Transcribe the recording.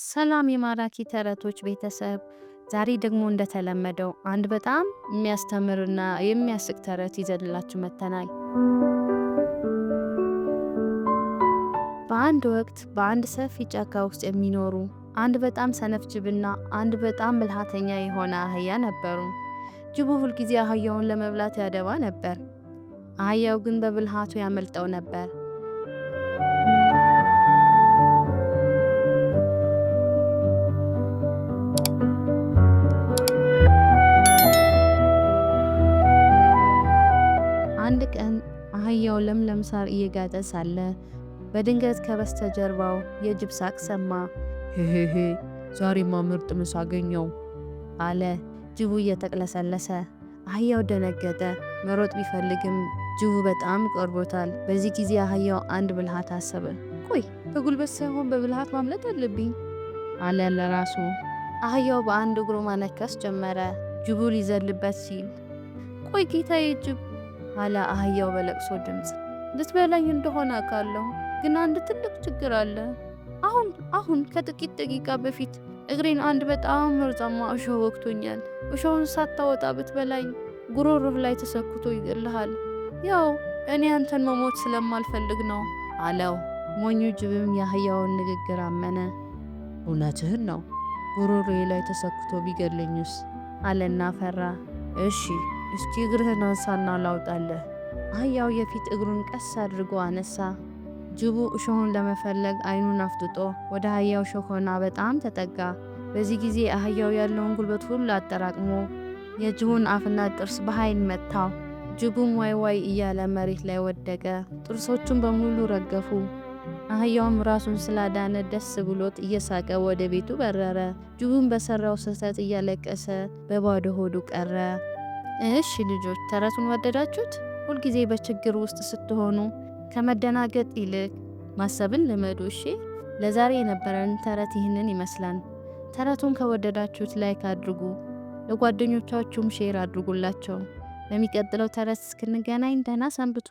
ሰላም የማራኪ ተረቶች ቤተሰብ፣ ዛሬ ደግሞ እንደተለመደው አንድ በጣም የሚያስተምርና የሚያስቅ ተረት ይዘንላችሁ መጥተናል። በአንድ ወቅት በአንድ ሰፊ ጫካ ውስጥ የሚኖሩ አንድ በጣም ሰነፍ ጅብና አንድ በጣም ብልሃተኛ የሆነ አህያ ነበሩ። ጅቡ ሁልጊዜ አህያውን ለመብላት ያደባ ነበር። አህያው ግን በብልሃቱ ያመልጠው ነበር። አንድ ቀን አህያው ለምለም ሳር እየጋጠ ሳለ በድንገት ከበስተጀርባው የጅብ ሳቅ ሰማ። ሄሄሄ ዛሬማ ምርጥ ምሳ አገኘው አለ ጅቡ እየተቅለሰለሰ። አህያው ደነገጠ። መሮጥ ቢፈልግም ጅቡ በጣም ቀርቦታል። በዚህ ጊዜ አህያው አንድ ብልሃት አሰበ። ቆይ በጉልበት ሳይሆን በብልሃት ማምለጥ አለብኝ አለ ለራሱ። አህያው በአንድ እግሩ ማነከስ ጀመረ። ጅቡ ሊዘልበት ሲል ቆይ ጌታዬ ጅብ አለ አህያው በለቅሶ ድምፅ። ልትበላኝ እንደሆነ አውቃለሁ፣ ግን አንድ ትልቅ ችግር አለ። አሁን ከጥቂት ደቂቃ በፊት እግሬን አንድ በጣም መርዛማ እሾህ ወግቶኛል። እሾሁን ሳታወጣ ብትበላኝ ጉሮሮህ ላይ ተሰክቶ ይገልሃል። ያው እኔ አንተን መሞት ስለማልፈልግ ነው አለው። ሞኙ ጅብም የአህያውን ንግግር አመነ። እውነትህን ነው፣ ጉሮሮዬ ላይ ተሰክቶ ቢገለኝስ አለና ፈራ። እሺ እስኪ እግርህን አንሳና ላውጣለህ። አህያው የፊት እግሩን ቀስ አድርጎ አነሳ። ጅቡ እሾሁን ለመፈለግ አይኑን አፍጥጦ ወደ አህያው ሾሆና በጣም ተጠጋ። በዚህ ጊዜ አህያው ያለውን ጉልበት ሁሉ አጠራቅሞ የጅቡን አፍና ጥርስ በኃይል መታው። ጅቡም ዋይ ዋይ እያለ መሬት ላይ ወደቀ። ጥርሶቹን በሙሉ ረገፉ። አህያውም ራሱን ስላዳነ ደስ ብሎት እየሳቀ ወደ ቤቱ በረረ። ጅቡም በሰራው ስህተት እያለቀሰ በባዶ ሆዱ ቀረ። እሺ ልጆች፣ ተረቱን ወደዳችሁት? ሁልጊዜ በችግር ውስጥ ስትሆኑ ከመደናገጥ ይልቅ ማሰብን ልመዱ። እሺ፣ ለዛሬ የነበረን ተረት ይህንን ይመስላል። ተረቱን ከወደዳችሁት ላይክ አድርጉ፣ ለጓደኞቻችሁም ሼር አድርጉላቸው። በሚቀጥለው ተረት እስክንገናኝ ደህና ሰንብቱ።